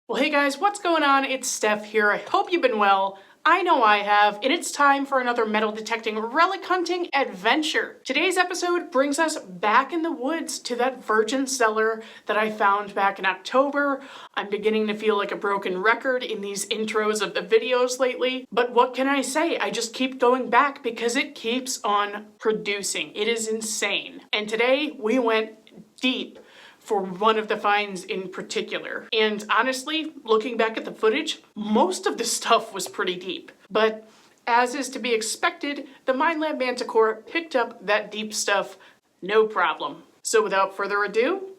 Well, hey guys, what's going on? It's Stef here. I hope you've been well. I know I have, and it's time for another metal detecting relic hunting adventure. Today's episode brings us back in the woods to that virgin cellar that I found back in October. I'm beginning to feel like a broken record in these intros of the videos lately, but what can I say? I just keep going back because it keeps on producing. It is insane. And today we went deep for one of the finds in particular. And honestly, looking back at the footage, most of the stuff was pretty deep. But as is to be expected, the Minelab Manticore picked up that deep stuff no problem. So without further ado,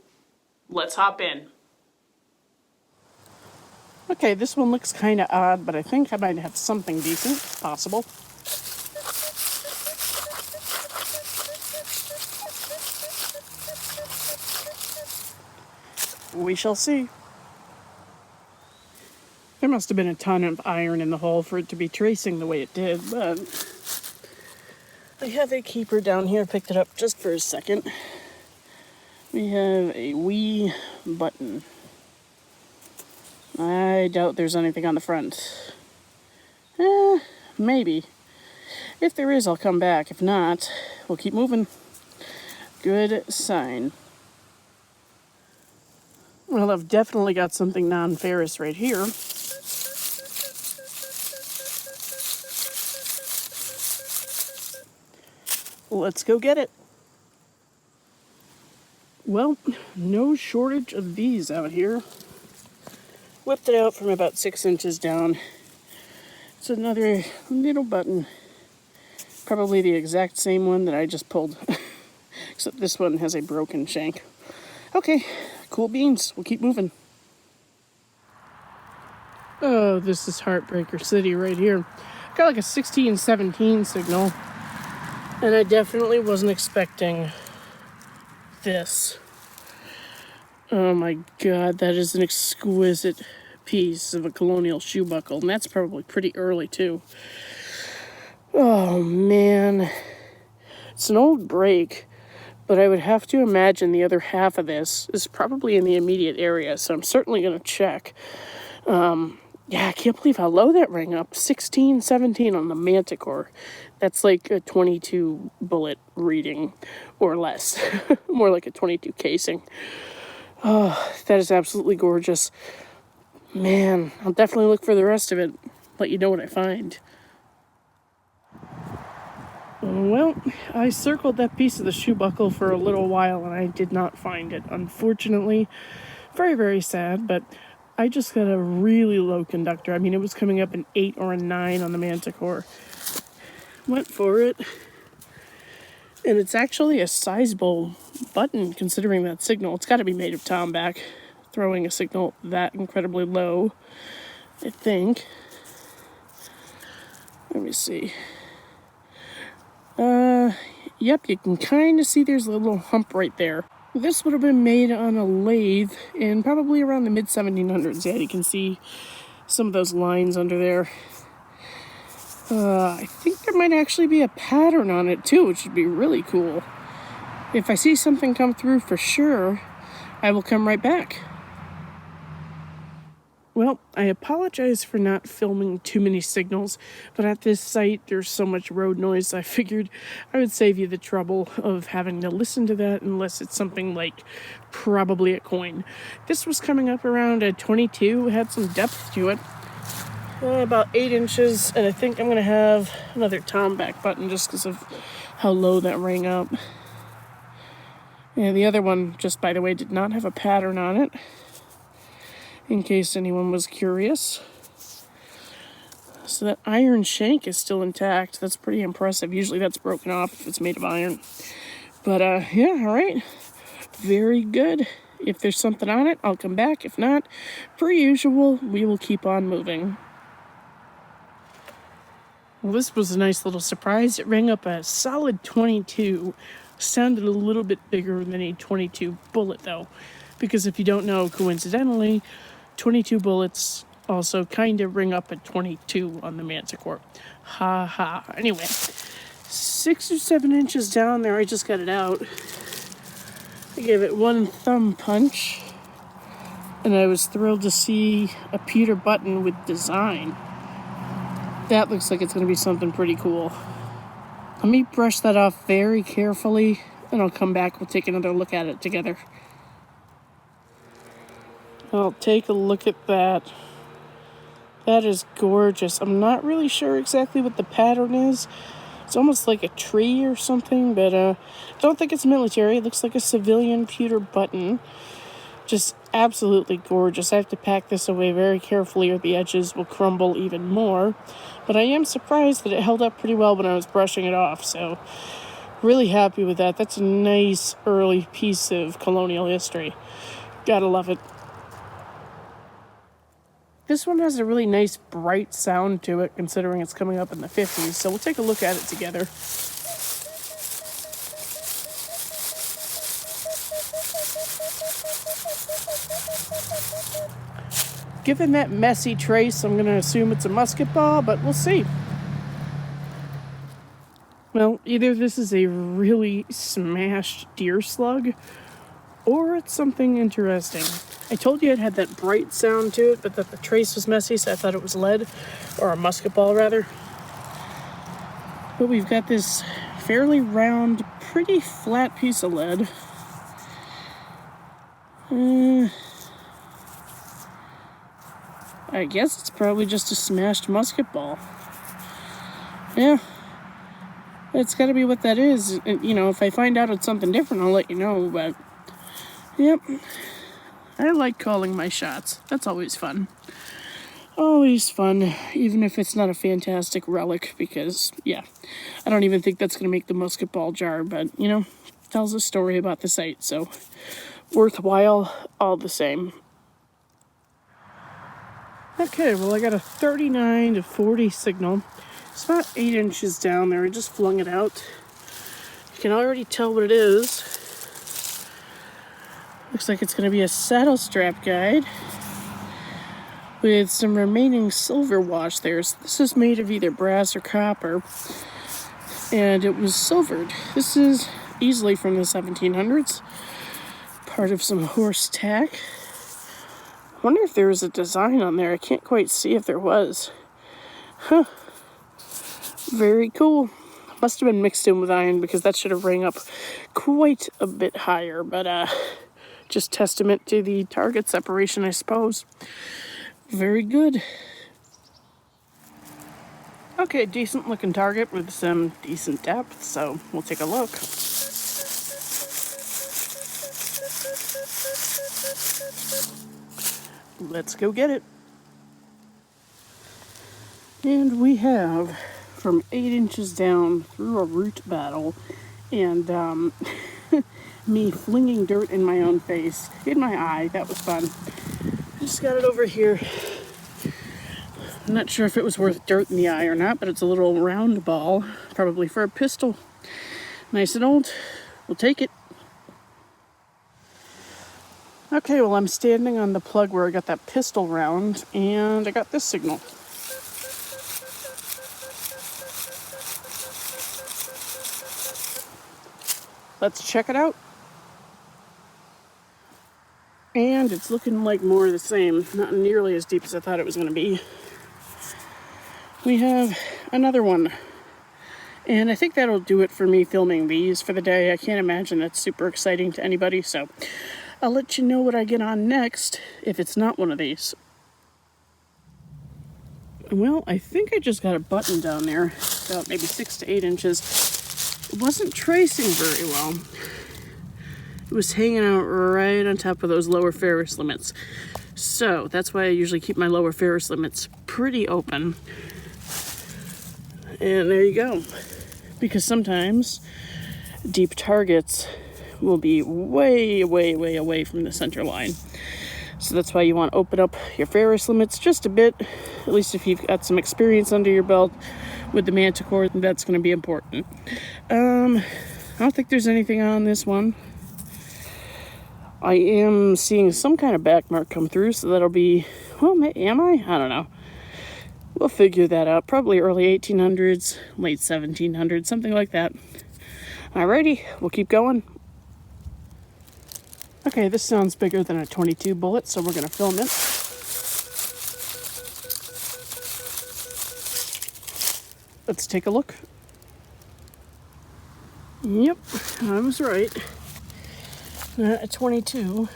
let's hop in. Okay, this one looks kind of odd, but I think I might have something decent. It's possible. We shall see. There must have been a ton of iron in the hole for it to be tracing the way it did, but I have a keeper down here. Picked it up just for a second. We have a wee button. I doubt there's anything on the front. Maybe. If there is, I'll come back. If not, we'll keep moving. Good sign. Well, I've definitely got something non-ferrous right here. Let's go get it. Well, no shortage of these out here. Whipped it out from about 6 inches down. It's another little button. Probably the exact same one that I just pulled. Except this one has a broken shank. Okay, cool beans. We'll keep moving. Oh, this is Heartbreaker City right here. Got like a 1617 signal. And I definitely wasn't expecting this. Oh my god, that is an exquisite piece of a colonial shoe buckle. And that's probably pretty early too. Oh man. It's an old break. But I would have to imagine the other half of this is probably in the immediate area, so I'm certainly going to check. Yeah, I can't believe how low that rang up. 16, 17 on the Manticore. That's like a 22 bullet reading, or less. More like a 22 casing. Oh, that is absolutely gorgeous. Man, I'll definitely look for the rest of it. Let you know what I find. Well, I circled that piece of the shoe buckle for a little while and I did not find it, unfortunately. Very, very sad, but I just got a really low conductor. I mean, it was coming up an 8 or a 9 on the Manticore. Went for it. And it's actually a sizable button, considering that signal. It's got to be made of tomback, throwing a signal that incredibly low, I think. Let me see. Yep, you can kind of see there's a little hump right there. This would have been made on a lathe in probably around the mid-1700s. Yeah, you can see some of those lines under there. I think there might actually be a pattern on it too, which would be really cool. If I see something come through for sure, I will come right back. Well, I apologize for not filming too many signals, but at this site there's so much road noise I figured I would save you the trouble of having to listen to that unless it's something like probably a coin. This was coming up around a 22, had some depth to it. About 8 inches, and I think I'm going to have another tomback button just because of how low that rang up. Yeah, the other one, just by the way, did not have a pattern on it. In case anyone was curious. So that iron shank is still intact. That's pretty impressive. Usually that's broken off if it's made of iron. But, yeah, all right. Very good. If there's something on it, I'll come back. If not, per usual, we will keep on moving. Well, this was a nice little surprise. It rang up a solid 22. Sounded a little bit bigger than a 22 bullet, though. Because if you don't know, coincidentally, 22 bullets also kind of ring up at 22 on the Manticore. Ha ha. Anyway, 6 or 7 inches down there, I just got it out. I gave it one thumb punch. And I was thrilled to see a pewter button with design. That looks like it's going to be something pretty cool. Let me brush that off very carefully, and I'll come back. We'll take another look at it together. I'll take a look at that. That is gorgeous. I'm not really sure exactly what the pattern is. It's almost like a tree or something, but I don't think it's military. It looks like a civilian pewter button. Just absolutely gorgeous. I have to pack this away very carefully or the edges will crumble even more. But I am surprised that it held up pretty well when I was brushing it off. So really happy with that. That's a nice early piece of colonial history. Gotta love it. This one has a really nice bright sound to it considering it's coming up in the 50s. So we'll take a look at it together. Given that messy trace, I'm going to assume it's a musket ball, but we'll see. Well, either this is a really smashed deer slug, or it's something interesting. I told you it had that bright sound to it, but that the trace was messy, so I thought it was lead, or a musket ball rather. But we've got this fairly round, pretty flat piece of lead. I guess it's probably just a smashed musket ball. Yeah. It's got to be what that is. You know, if I find out it's something different, I'll let you know, but... Yep. I like calling my shots. That's always fun. Always fun, even if it's not a fantastic relic, because, yeah, I don't even think that's going to make the musket ball jar, but, you know, tells a story about the site, so worthwhile all the same. Okay, well, I got a 39 to 40 signal. It's about 8 inches down there. I just flung it out. You can already tell what it is. Looks like it's going to be a saddle strap guide with some remaining silver wash there. So this is made of either brass or copper, and it was silvered. This is easily from the 1700s, part of some horse tack. I wonder if there was a design on there. I can't quite see if there was. Huh. Very cool. Must have been mixed in with iron because that should have rang up quite a bit higher, but just testament to the target separation, I suppose. Very good. Okay, decent looking target with some decent depth, so we'll take a look. Let's go get it. And we have from 8 inches down through a root battle and me flinging dirt in my own face, in my eye. That was fun. Just got it over here. I'm not sure if it was worth dirt in the eye or not, but it's a little round ball, probably for a pistol. Nice and old. We'll take it. Okay, well, I'm standing on the plug where I got that pistol round, and I got this signal. Let's check it out. And it's looking like more of the same, not nearly as deep as I thought it was going to be. We have another one. And I think that'll do it for me filming these for the day. I can't imagine that's super exciting to anybody, so I'll let you know what I get on next if it's not one of these. Well, I think I just got a button down there, about maybe 6 to 8 inches. It wasn't tracing very well. It was hanging out right on top of those lower Ferris limits. So that's why I usually keep my lower Ferris limits pretty open. And there you go. Because sometimes deep targets will be way, way, way away from the center line. So that's why you want to open up your Ferris limits just a bit. At least if you've got some experience under your belt with the Manticore, that's going to be important. I don't think there's anything on this one. I am seeing some kind of back mark come through, so that'll be, well, am I? I don't know. We'll figure that out. Probably early 1800s, late 1700s, something like that. Alrighty, we'll keep going. Okay, this sounds bigger than a 22 bullet, so we're going to film it. Let's take a look. Yep, I was right. Not a 22.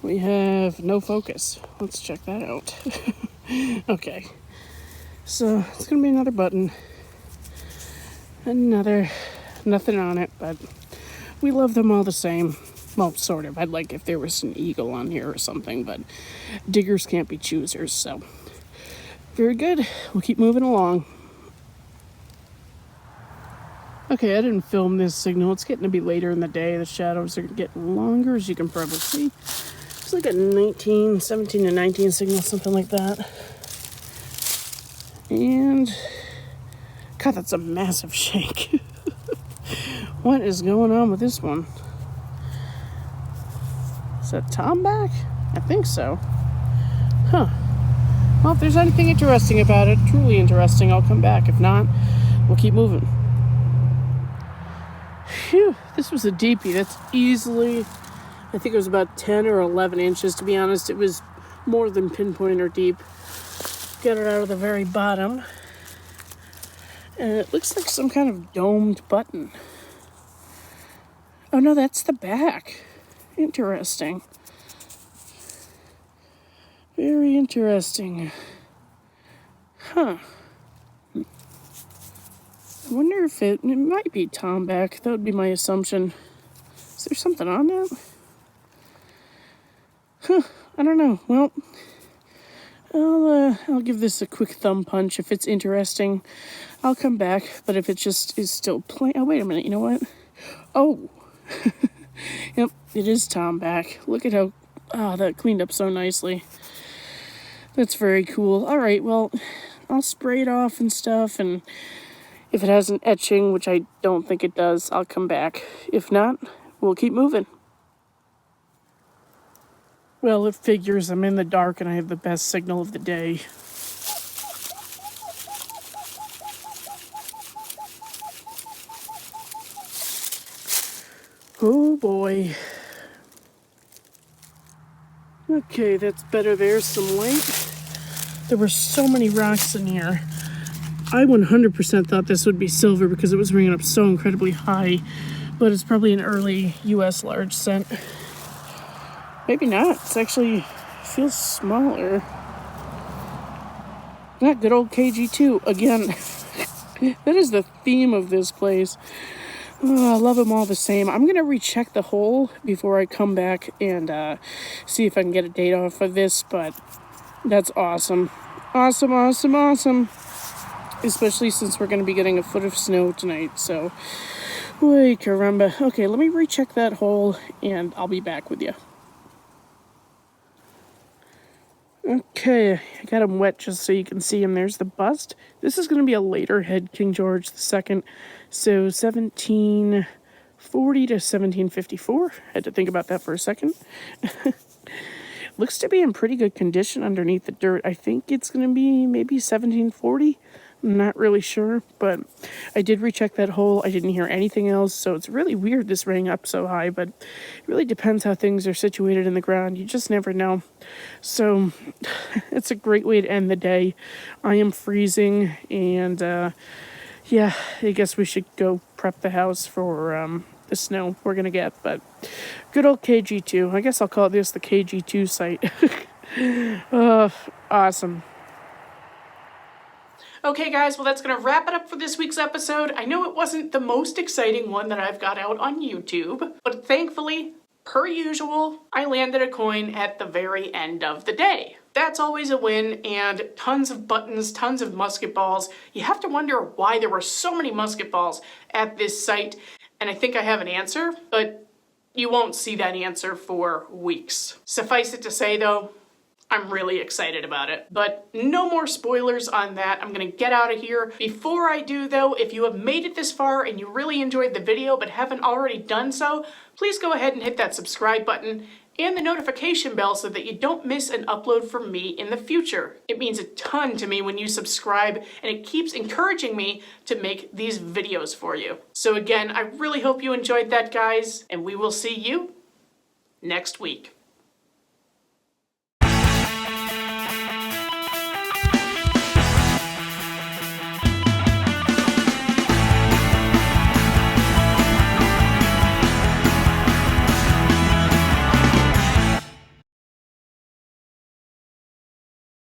We have no focus. Let's check that out. Okay, so it's going to be another button. Nothing on it, but we love them all the same. Well, sort of. I'd like if there was an eagle on here or something, but diggers can't be choosers, so. Very good. We'll keep moving along. Okay, I didn't film this signal. It's getting to be later in the day. The shadows are getting longer, as you can probably see. It's like a 17 to 19 signal, something like that. And, God, that's a massive shake. What is going on with this one? Is that Tom back? I think so. Huh. Well, if there's anything interesting about it, truly interesting, I'll come back. If not, we'll keep moving. Phew, this was a deepie. That's easily, I think it was about 10 or 11 inches, to be honest. It was more than pinpoint or deep. Got it out of the very bottom. And it looks like some kind of domed button. Oh no, that's the back. Interesting. Very interesting. Huh. I wonder if it might be Tom back. That would be my assumption. Is there something on that? Huh, I don't know. Well, I'll give this a quick thumb punch. If it's interesting, I'll come back. But if it just is still plain... Oh, wait a minute. You know what? Oh. Yep, it is Tom back. Look at how... Ah, that cleaned up so nicely. That's very cool. All right, well, I'll spray it off and stuff. And if it has an etching, which I don't think it does, I'll come back. If not, we'll keep moving. Well, it figures. I'm in the dark and I have the best signal of the day. Oh boy. Okay, that's better. There's some light. There were so many rocks in here. I 100% thought this would be silver because it was ringing up so incredibly high, but it's probably an early US large cent. Maybe not. It's actually feels smaller. Not good old KG2 again. That is the theme of this place. Oh, I love them all the same. I'm gonna recheck the hole before I come back and see if I can get a date off of this, but that's awesome. Awesome, awesome, awesome. Especially since we're gonna be getting a foot of snow tonight, so. Uy, caramba. Okay, let me recheck that hole and I'll be back with you. Okay, I got them wet just so you can see them. There's the bust. This is going to be a later head King George II. So 1740 to 1754. Had to think about that for a second. Looks to be in pretty good condition underneath the dirt. I think it's going to be maybe 1740. I'm not really sure, but I did recheck that hole. I didn't hear anything else, so it's really weird this rang up so high, but it really depends how things are situated in the ground. You just never know. So it's a great way to end the day. I am freezing, and yeah, I guess we should go prep the house for the snow we're going to get, but good old KG2. I guess I'll call this the KG2 site. Awesome. Okay, guys, well, that's going to wrap it up for this week's episode. I know it wasn't the most exciting one that I've got out on YouTube, but thankfully, per usual, I landed a coin at the very end of the day. That's always a win, and tons of buttons, tons of musket balls. You have to wonder why there were so many musket balls at this site, and I think I have an answer, but you won't see that answer for weeks. Suffice it to say, though, I'm really excited about it. But no more spoilers on that. I'm gonna get out of here. Before I do though, if you have made it this far and you really enjoyed the video but haven't already done so, please go ahead and hit that subscribe button and the notification bell so that you don't miss an upload from me in the future. It means a ton to me when you subscribe, and it keeps encouraging me to make these videos for you. So again, I really hope you enjoyed that, guys, and we will see you next week.